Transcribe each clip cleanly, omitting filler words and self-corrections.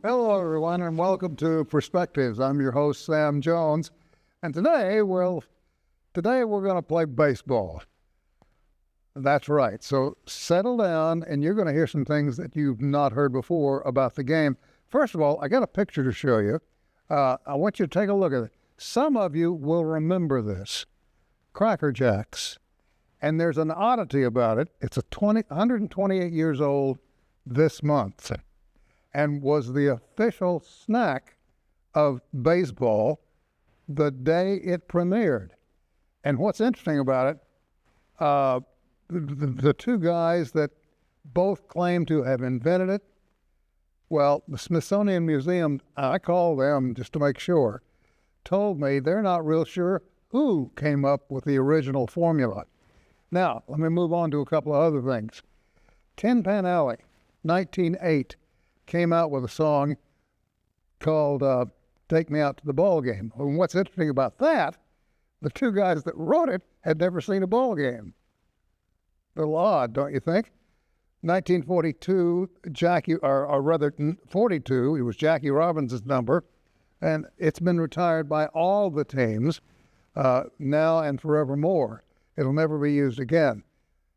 Hello, everyone, and welcome to Perspectives. I'm your host, Sam Jones, and today we're going to play baseball. That's right. So settle down, and you're going to hear some things that you've not heard before about the game. First of all, I got a picture to show you. I want you to take a look at it. Some of you will remember this. Cracker Jacks. And there's an oddity about it. It's 128 years old this month, and was the official snack of baseball the day it premiered. And what's interesting about it, the two guys that both claim to have invented it, well, the Smithsonian Museum, I called them just to make sure, told me they're not real sure who came up with the original formula. Now, let me move on to a couple of other things. Tin Pan Alley, 1908, came out with a song called Take Me Out to the Ball Game. And what's interesting about that, the two guys that wrote it had never seen a ball game. A little odd, don't you think? 1942, 42, it was Jackie Robinson's number, and it's been retired by all the teams now and forevermore. It'll never be used again.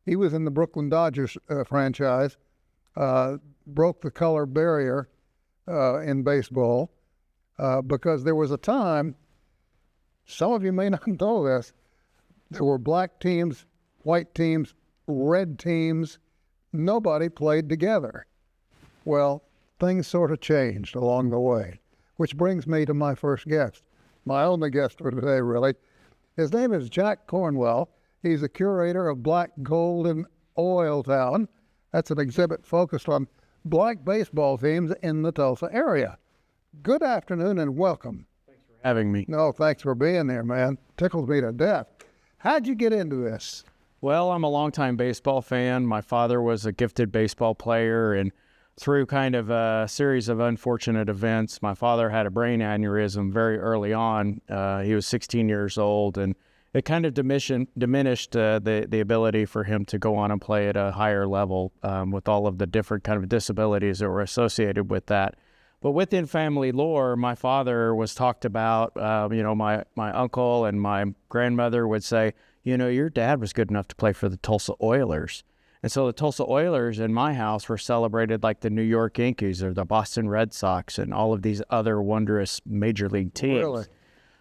He was in the Brooklyn Dodgers franchise, broke the color barrier in baseball because there was a time, some of you may not know this, there were black teams, white teams, red teams. Nobody played together. Well, things sort of changed along the way, which brings me to my first guest, my only guest for today, really. His name is Jake Cornwell. He's a curator of Black Gold in Oil Town. That's an exhibit focused on black baseball teams in the Tulsa area. Good afternoon and welcome. Thanks for having me. No, thanks for being there, man. Tickles me to death. How'd you get into this? Well, I'm a longtime baseball fan. My father was a gifted baseball player, and through kind of a series of unfortunate events, my father had a brain aneurysm very early on. He was 16 years old, and it kind of diminished the ability for him to go on and play at a higher level with all of the different kind of disabilities that were associated with that. But within family lore, my father was talked about, my uncle and my grandmother would say, your dad was good enough to play for the Tulsa Oilers. And so the Tulsa Oilers in my house were celebrated like the New York Yankees or the Boston Red Sox and all of these other wondrous major league teams. Really?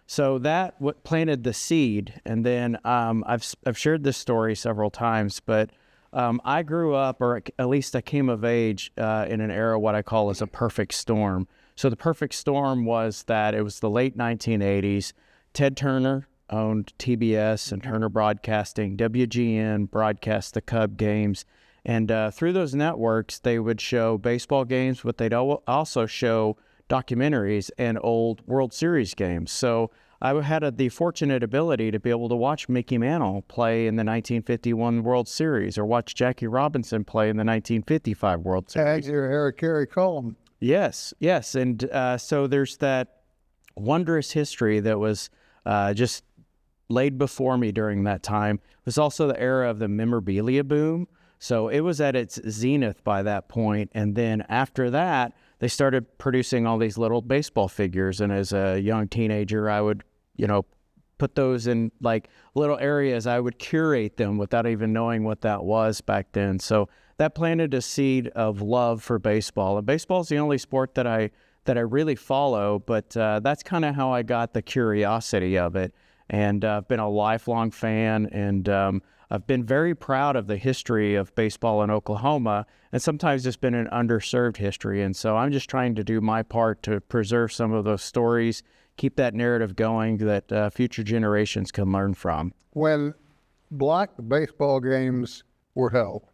So that planted the seed, and then I've shared this story several times, but I grew up, or at least I came of age in an era what I call as a perfect storm. So the perfect storm was that it was the late 1980s. Ted Turner owned TBS and Turner Broadcasting. WGN broadcast the Cub games, and through those networks, they would show baseball games, but they'd also show documentaries and old World Series games. So I had the fortunate ability to be able to watch Mickey Mantle play in the 1951 World Series, or watch Jackie Robinson play in the 1955 World Series. Tag your Harry Carey Column. Yes. And so there's that wondrous history that was just laid before me during that time. It was also the era of the memorabilia boom. So it was at its zenith by that point. And then after that, they started producing all these little baseball figures. And as a young teenager, I would, put those in like little areas. I would curate them without even knowing what that was back then. So that planted a seed of love for baseball. And baseball is the only sport that I really follow, but that's kind of how I got the curiosity of it. And I've been a lifelong fan, and I've been very proud of the history of baseball in Oklahoma, and sometimes it's been an underserved history. And so I'm just trying to do my part to preserve some of those stories, keep that narrative going that future generations can learn from. When black baseball games were held,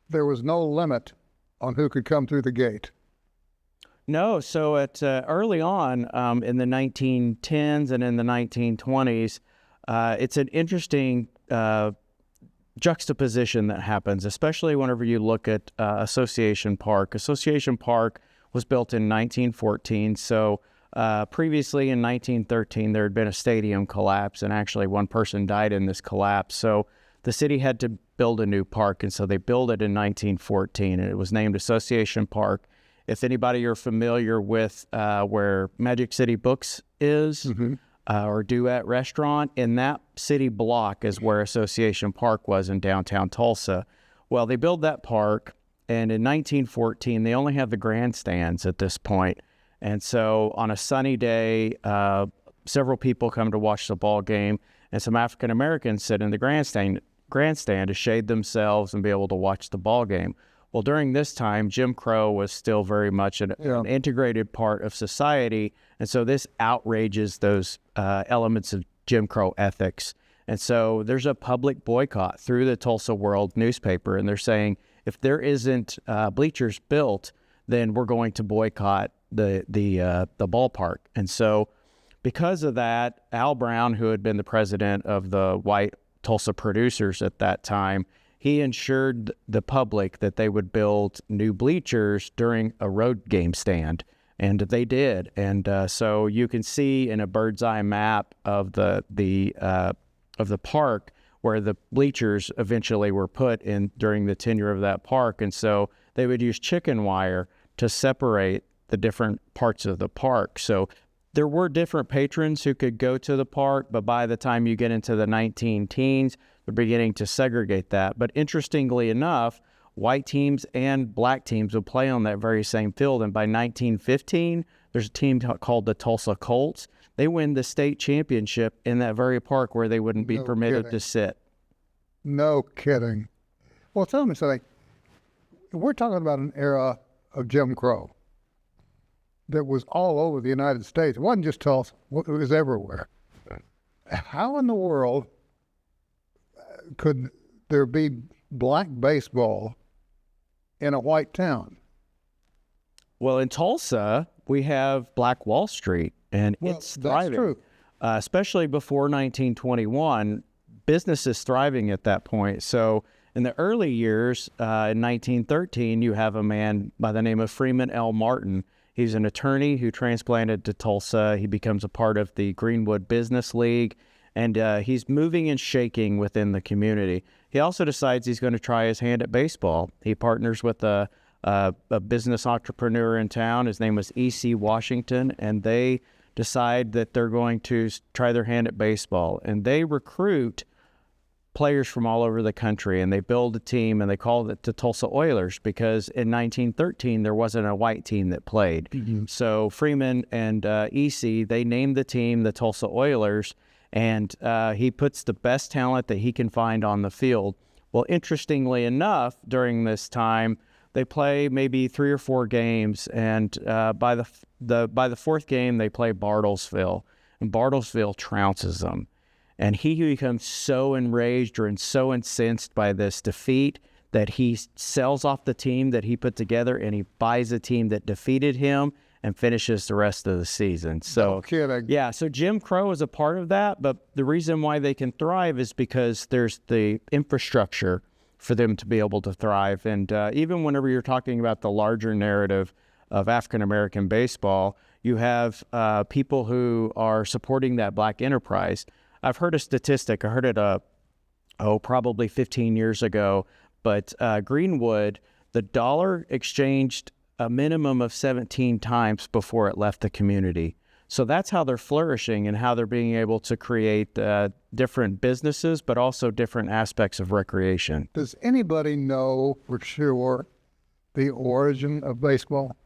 there was no limit on who could come through the gate. No, so at early on in the 1910s and in the 1920s, it's an interesting juxtaposition that happens, especially whenever you look at Association Park. Association Park was built in 1914, so previously in 1913 there had been a stadium collapse, and actually one person died in this collapse. So the city had to build a new park, and so they built it in 1914, and it was named Association Park. If anybody are familiar with where Magic City Books is, or Duet Restaurant, in that city block is where Association Park was in downtown Tulsa. Well, they built that park, and in 1914, they only have the grandstands at this point. And so on a sunny day, several people come to watch the ball game, and some African Americans sit in the grandstand to shade themselves and be able to watch the ball game. Well, during this time, Jim Crow was still very much an integrated part of society, and so this outrages those elements of Jim Crow ethics. And so there's a public boycott through the Tulsa World newspaper, and they're saying if there isn't bleachers built, then we're going to boycott the ballpark. And so because of that, Al Brown, who had been the president of the white Tulsa producers at that time, he ensured the public that they would build new bleachers during a road game stand, and they did. And so you can see in a bird's eye map of the park where the bleachers eventually were put in during the tenure of that park. And so they would use chicken wire to separate the different parts of the park. So there were different patrons who could go to the park, but by the time you get into the 19-teens, they're beginning to segregate that. But interestingly enough, white teams and black teams would play on that very same field. And by 1915, there's a team called the Tulsa Colts. They win the state championship in that very park where they wouldn't be permitted to sit. No kidding. Well, tell me something. We're talking about an era of Jim Crow that was all over the United States. It wasn't just Tulsa. It was everywhere. How in the world could there be black baseball in a white town? Well, in Tulsa, we have Black Wall Street, and it's thriving. That's true. Especially before 1921, business is thriving at that point. So in the early years, in 1913, you have a man by the name of Freeman L. Martin. He's an attorney who transplanted to Tulsa. He becomes a part of the Greenwood Business League, and he's moving and shaking within the community. He also decides he's going to try his hand at baseball. He partners with a business entrepreneur in town. His name was E.C. Washington, and they decide that they're going to try their hand at baseball. And they recruit players from all over the country, and they build a team, and they call it the Tulsa Oilers because in 1913 there wasn't a white team that played. So Freeman and E.C., they named the team the Tulsa Oilers, and he puts the best talent that he can find on the field. Well, interestingly enough, during this time, they play maybe 3 or 4 games, and by the fourth game, they play Bartlesville, and Bartlesville trounces them. And he becomes so enraged and so incensed by this defeat that he sells off the team that he put together, and he buys a team that defeated him and finishes the rest of the season. So, no kidding. Yeah, so Jim Crow is a part of that, but the reason why they can thrive is because there's the infrastructure for them to be able to thrive. And even whenever you're talking about the larger narrative of African-American baseball, you have people who are supporting that black enterprise. I've heard a statistic. I heard it probably 15 years ago, but Greenwood, the dollar exchanged a minimum of 17 times before it left the community. So that's how they're flourishing and how they're being able to create different businesses, but also different aspects of recreation. Does anybody know for sure the origin of baseball?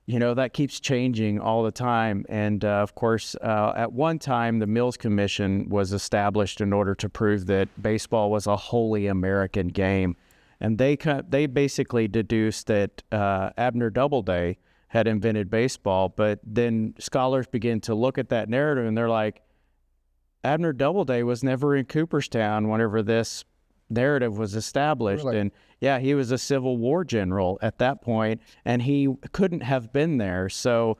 You know, that keeps changing all the time. And of course, at one time, the Mills Commission was established in order to prove that baseball was a wholly American game. And they basically deduced that Abner Doubleday had invented baseball, but then scholars begin to look at that narrative and they're like, Abner Doubleday was never in Cooperstown whenever this narrative was established. Really? And yeah, he was a Civil War general at that point, and he couldn't have been there. So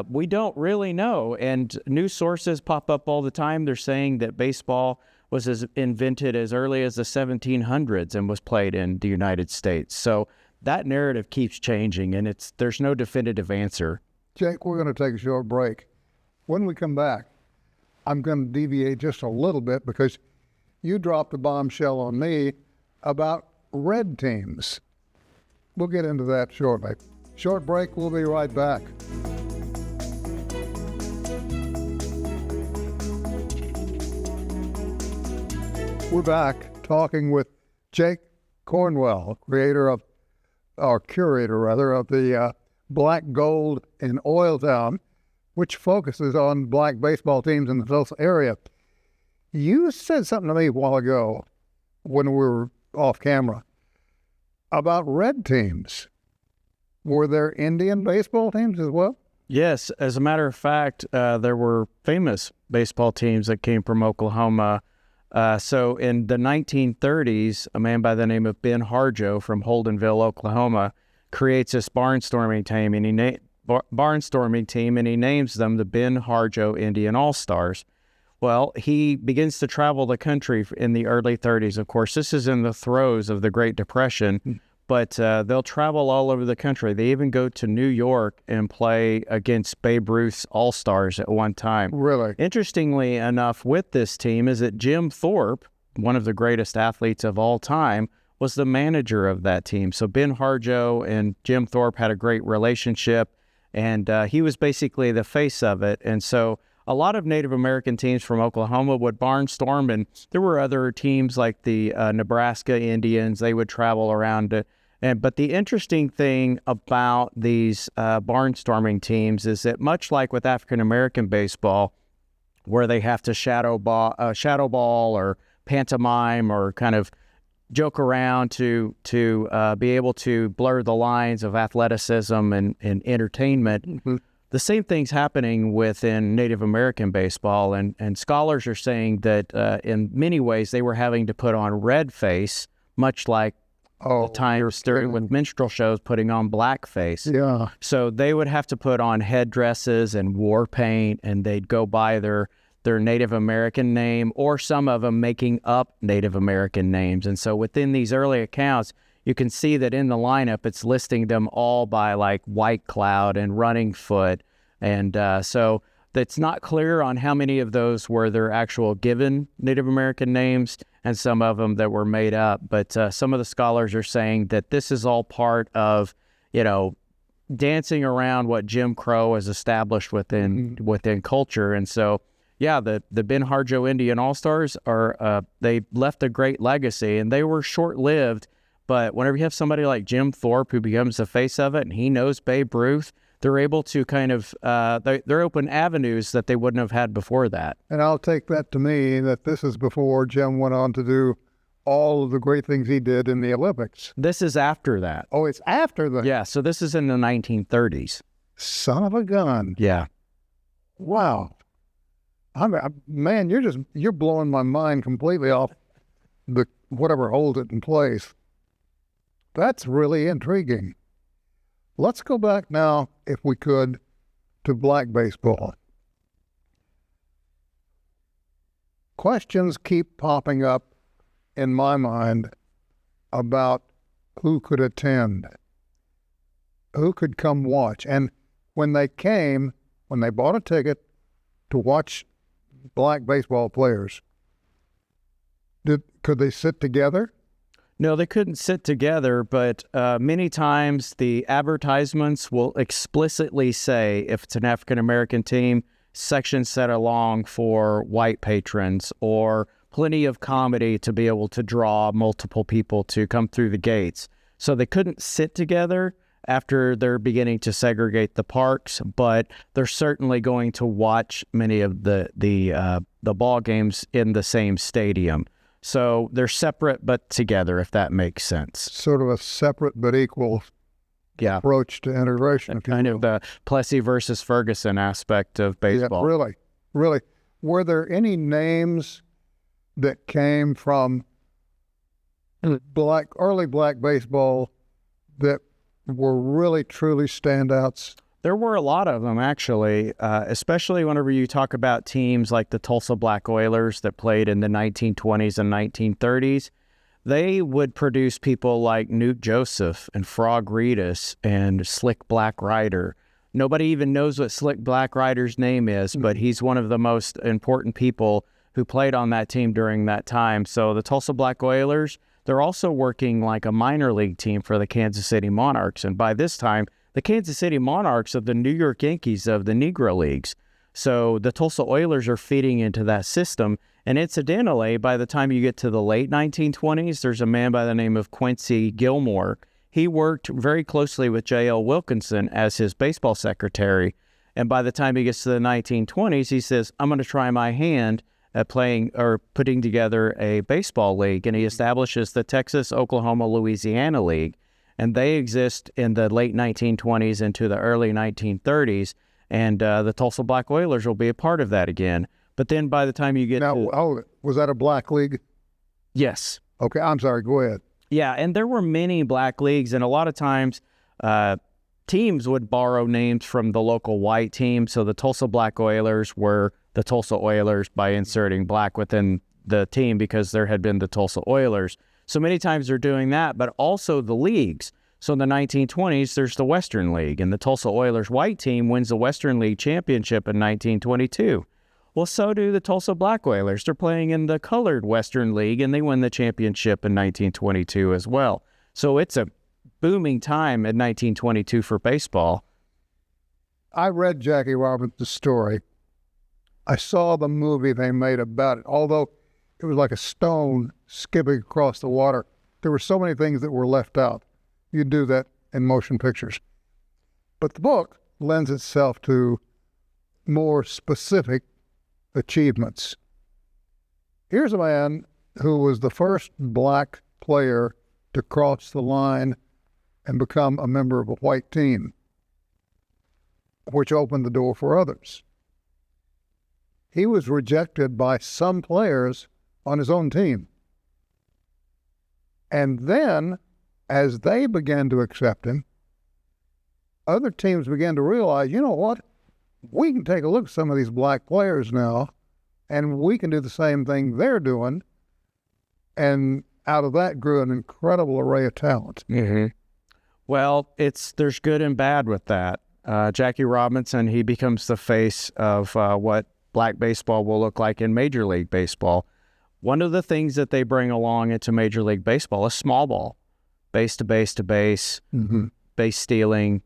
we don't really know. And news sources pop up all the time. They're saying that baseball was invented as early as the 1700s and was played in the United States. So that narrative keeps changing, and there's no definitive answer. Jake, we're going to take a short break. When we come back, I'm going to deviate just a little bit because you dropped a bombshell on me about red teams. We'll get into that shortly. Short break, we'll be right back. We're back talking with Jake Cornwell, curator of the Black Gold in Oiltown, which focuses on black baseball teams in the Tulsa area. You said something to me a while ago when we were off camera about red teams. Were there Indian baseball teams as well? Yes, as a matter of fact, there were famous baseball teams that came from Oklahoma. So in the 1930s, a man by the name of Ben Harjo from Holdenville, Oklahoma, creates this barnstorming team, and he names them the Ben Harjo Indian All-Stars. Well, he begins to travel the country in the early 30s. Of course, this is in the throes of the Great Depression, but they'll travel all over the country. They even go to New York and play against Babe Ruth's All-Stars at one time. Really? Interestingly enough, with this team is that Jim Thorpe, one of the greatest athletes of all time, was the manager of that team. So Ben Harjo and Jim Thorpe had a great relationship, and he was basically the face of it. And so a lot of Native American teams from Oklahoma would barnstorm, and there were other teams like the Nebraska Indians. They would travel around. But the interesting thing about these barnstorming teams is that much like with African American baseball, where they have to shadow ball or pantomime or kind of joke around to be able to blur the lines of athleticism and entertainment. Mm-hmm. The same thing's happening within Native American baseball, and scholars are saying that in many ways they were having to put on red face, much like the times during with minstrel shows putting on blackface. Yeah. So they would have to put on headdresses and war paint, and they'd go by their Native American name, or some of them making up Native American names. And so within these early accounts, you can see that in the lineup, it's listing them all by like White Cloud and Running Foot. And so it's not clear on how many of those were their actual given Native American names and some of them that were made up. But some of the scholars are saying that this is all part of, dancing around what Jim Crow has established within culture. And so, yeah, the Ben Harjo Indian All-Stars they left a great legacy, and they were short-lived. But whenever you have somebody like Jim Thorpe who becomes the face of it, and he knows Babe Ruth, they're able to kind of, they're open avenues that they wouldn't have had before that. And I'll take that to mean that this is before Jim went on to do all of the great things he did in the Olympics. This is after that. Oh, it's after that? Yeah, so this is in the 1930s. Son of a gun. Yeah. Wow. Man, you're blowing my mind completely off the whatever holds it in place. That's really intriguing. Let's go back now, if we could, to black baseball. Questions keep popping up in my mind about who could attend, who could come watch. And when they bought a ticket to watch black baseball players, could they sit together? No, they couldn't sit together, but many times the advertisements will explicitly say, if it's an African-American team, section set along for white patrons, or plenty of comedy to be able to draw multiple people to come through the gates. So they couldn't sit together after they're beginning to segregate the parks, but they're certainly going to watch many of the ball games in the same stadium. So they're separate but together, if that makes sense. Sort of a separate but equal approach to integration. Kind of the Plessy versus Ferguson aspect of baseball. Yeah, really. Were there any names that came from early black baseball that were really, truly standouts? There were a lot of them, actually, especially whenever you talk about teams like the Tulsa Black Oilers that played in the 1920s and 1930s. They would produce people like Newt Joseph and Frog Reedus and Slick Black Rider. Nobody even knows what Slick Black Rider's name is, but he's one of the most important people who played on that team during that time. So the Tulsa Black Oilers, they're also working like a minor league team for the Kansas City Monarchs. And by this time, the Kansas City Monarchs of the New York Yankees of the Negro Leagues. So the Tulsa Oilers are feeding into that system. And incidentally, by the time you get to the late 1920s, there's a man by the name of Quincy Gilmore. He worked very closely with J.L. Wilkinson as his baseball secretary. And by the time he gets to the 1920s, he says, I'm going to try my hand at playing or putting together a baseball league. And he establishes the Texas, Oklahoma, Louisiana League. And they exist in the late 1920s into the early 1930s. And the Tulsa Black Oilers will be a part of that again. But then by the time you get was that a black league? Yes. Okay, I'm sorry. Go ahead. Yeah, and there were many black leagues, and a lot of times teams would borrow names from the local white team. So the Tulsa Black Oilers were the Tulsa Oilers by inserting black within the team because there had been the Tulsa Oilers. So many times they're doing that, but also the leagues. So in the 1920s, there's the Western League, and the Tulsa Oilers white team wins the Western League championship in 1922. Well, so do the Tulsa Black Oilers. They're playing in the colored Western League, and they win the championship in 1922 as well. So it's a booming time in 1922 for baseball. I read Jackie Robinson's story. I saw the movie they made about it. Although it was like a stone skipping across the water, there were so many things that were left out. You do that in motion pictures. But the book lends itself to more specific achievements. Here's a man who was the first black player to cross the line and become a member of a white team, which opened the door for others. He was rejected by some players on his own team. And then, as they began to accept him, other teams began to realize, you know what? We can take a look at some of these black players now, and we can do the same thing they're doing. And out of that grew an incredible array of talent. Mm-hmm. Well, there's good and bad with that. Jackie Robinson, he becomes the face of what black baseball will look like in Major League Baseball. One of the things that they bring along into Major League Baseball is small ball, base to base to base, base stealing,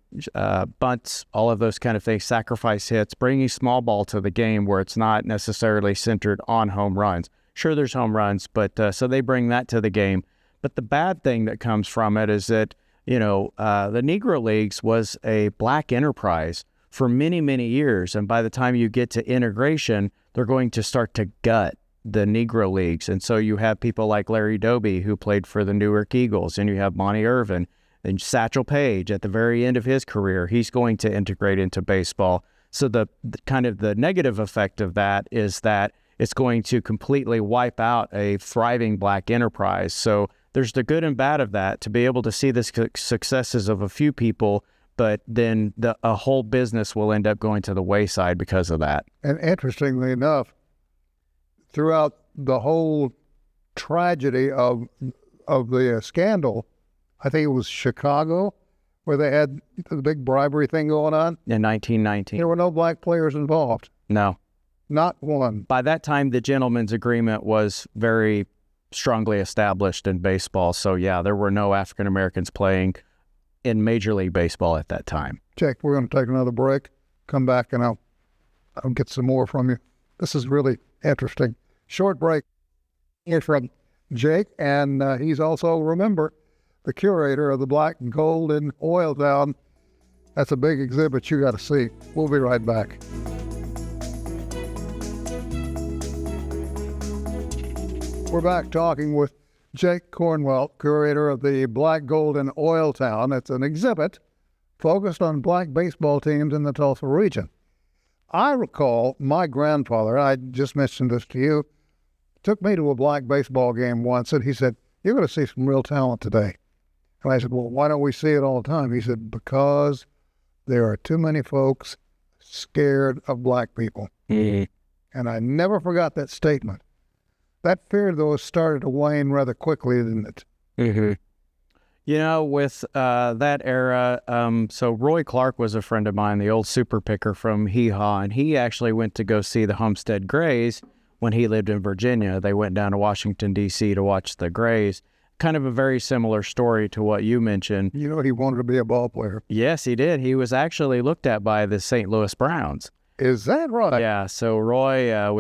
bunts, all of those kind of things, sacrifice hits, bringing small ball to the game where it's not necessarily centered on home runs. Sure, there's home runs, but so they bring that to the game. But the bad thing that comes from it is that, the Negro Leagues was a black enterprise for many, many years. And by the time you get to integration, they're going to start to gut the Negro Leagues. And so you have people like Larry Doby, who played for the Newark Eagles, and you have Monty Irvin and Satchel Paige at the very end of his career. He's going to integrate into baseball. So the kind of the negative effect of that is that it's going to completely wipe out a thriving black enterprise. So there's the good and bad of that, to be able to see the successes of a few people, but then a whole business will end up going to the wayside because of that. And interestingly enough, throughout the whole tragedy of the scandal, I think it was Chicago, where they had the big bribery thing going on. In 1919. There were no black players involved. No. Not one. By that time, the gentleman's agreement was very strongly established in baseball. So, yeah, there were no African Americans playing in Major League Baseball at that time. Jake, we're going to take another break. Come back and I'll get some more from you. This is really interesting. Short break here from Jake, and he's also, remember, the curator of the Black and Gold in Oil Town. That's a big exhibit you got to see. We'll be right back. We're back talking with Jake Cornwell, curator of the Black, Gold in Oil Town. It's an exhibit focused on black baseball teams in the Tulsa region. I recall my grandfather, I just mentioned this to you, took me to a black baseball game once, and he said, "You're going to see some real talent today." And I said, "Well, why don't we see it all the time?" He said, "Because there are too many folks scared of black people." Mm-hmm. And I never forgot that statement. That fear, though, started to wane rather quickly, didn't it? Mm-hmm. With that era, so Roy Clark was a friend of mine, the old super picker from Hee Haw, and he actually went to go see the Homestead Grays when he lived in Virginia. They went down to Washington, D.C. to watch the Grays. kind of a very similar story to what you mentioned. You know, he wanted to be a ball player. Yes, he did. He was actually looked at by the St. Louis Browns. Is that right? Yeah. So Roy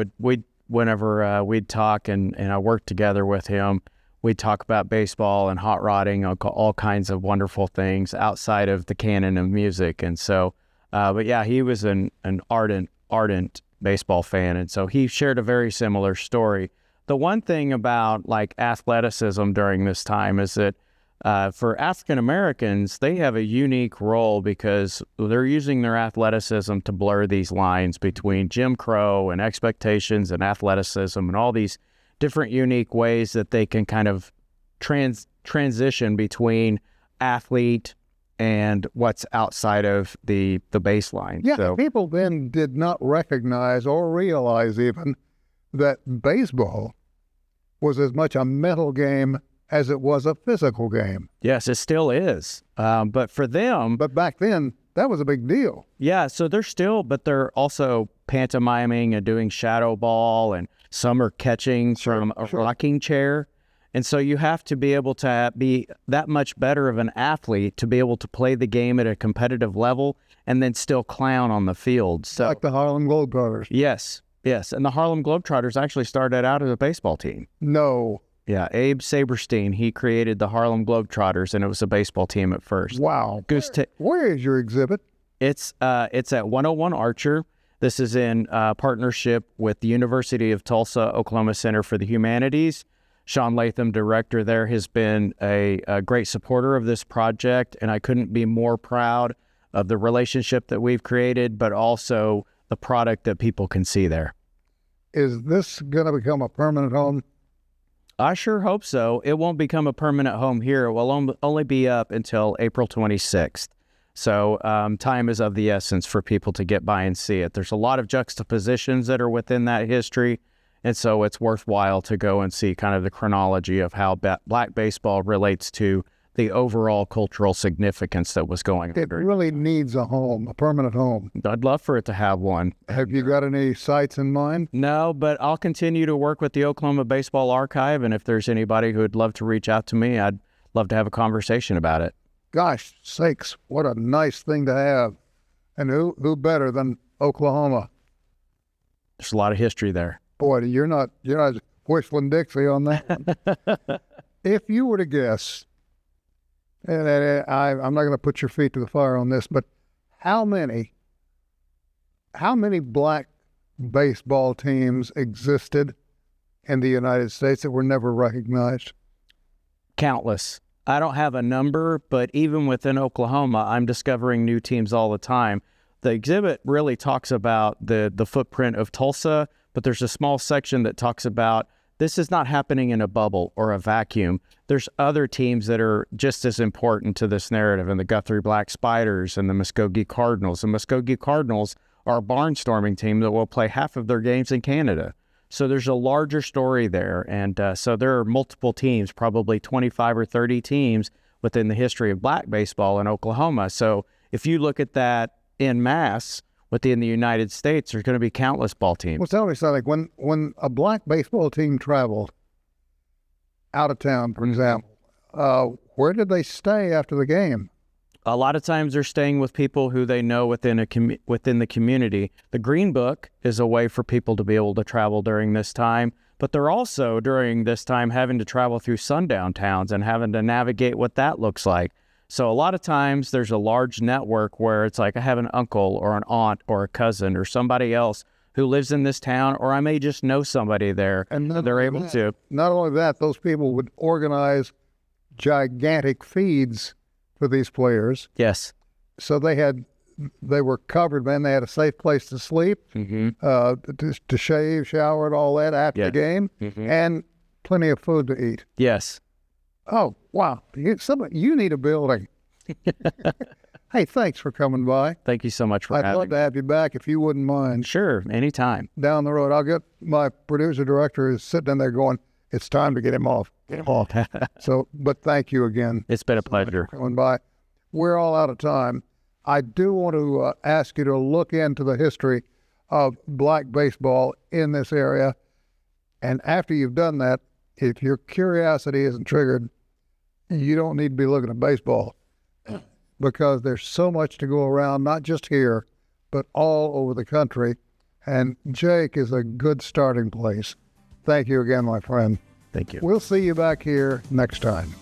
whenever we'd talk and I worked together with him, we'd talk about baseball and hot rodding, all kinds of wonderful things outside of the canon of music. And so, but yeah, he was an ardent baseball fan. And so he shared a very similar story. The one thing about like athleticism during this time is that for African Americans, they have a unique role because they're using their athleticism to blur these lines between Jim Crow and expectations and athleticism and all these different unique ways that they can kind of transition between athlete and what's outside of the baseline. Yeah, So, people then did not recognize or realize even that baseball was as much a mental game as it was a physical game. yes, it still is. But for them, But back then, that was a big deal. yeah, so but they're also pantomiming and doing shadow ball, and some are catching from a rocking chair. And so you have to be able to be that much better of an athlete to be able to play the game at a competitive level and then still clown on the field. So Like the Harlem Globetrotters. yes. And the Harlem Globetrotters actually started out as a baseball team. No. Yeah, Abe Saberstein, he created the Harlem Globetrotters, and it was a baseball team at first. Wow. Where is your exhibit? It's at 101 Archer. This is in partnership with the University of Tulsa, Oklahoma Center for the Humanities. Sean Latham, director there, has been a great supporter of this project, and I couldn't be more proud of the relationship that we've created, but also the product that people can see there. Is this going to become a permanent home? I sure hope so. It won't become a permanent home here. It will only be up until April 26th. So time is of the essence for people to get by and see it. There's a lot of juxtapositions that are within that history, and so it's worthwhile to go and see kind of the chronology of how black baseball relates to the overall cultural significance that was going on. It really needs a home, a permanent home. I'd love for it to have one. Have you got any sites in mind? No, but I'll continue to work with the Oklahoma Baseball Archive, and if there's anybody who would love to reach out to me, I'd love to have a conversation about it. Gosh sakes, what a nice thing to have. And who better than Oklahoma? There's a lot of history there. Boy, you're not whistling Dixie on that one. If you were to guess, and I'm not going to put your feet to the fire on this, but how many black baseball teams existed in the United States that were never recognized? Countless. I don't have a number, but even within Oklahoma, I'm discovering new teams all the time. The exhibit really talks about the footprint of Tulsa, but there's a small section that talks about this is not happening in a bubble or a vacuum. There's other teams that are just as important to this narrative, and the Guthrie Black Spiders and the Muskogee Cardinals. The Muskogee Cardinals are a barnstorming team that will play half of their games in Canada. So there's a larger story there, and so there are multiple teams, probably 25 or 30 teams within the history of black baseball in Oklahoma. So if you look at that en masse within the United States, there's going to be countless ball teams. Well, tell me something. When a black baseball team traveled out of town, for example, where did they stay after the game? A lot of times they're staying with people who they know within the community. The Green Book is a way for people to be able to travel during this time, but they're also during this time having to travel through sundown towns and having to navigate what that looks like. So a lot of times there's a large network where it's like I have an uncle or an aunt or a cousin or somebody else who lives in this town, or I may just know somebody there, and they're able to. Not only that, those people would organize gigantic feeds for these players. Yes. So they were covered, man. They had a safe place to sleep, to shave, shower, and all that after the game, and plenty of food to eat. Yes. Oh, wow. You need a building. Hey, thanks for coming by. Thank you so much for having me. I'd love to have you back if you wouldn't mind. Sure, anytime. Down the road. I'll get my producer director is sitting in there going, it's time to get him off. Get him off. But thank you again. It's been a pleasure. Coming by. We're all out of time. I do want to ask you to look into the history of black baseball in this area. And after you've done that, if your curiosity isn't triggered, you don't need to be looking at baseball because there's so much to go around, not just here, but all over the country. And Jake is a good starting place. Thank you again, my friend. Thank you. We'll see you back here next time.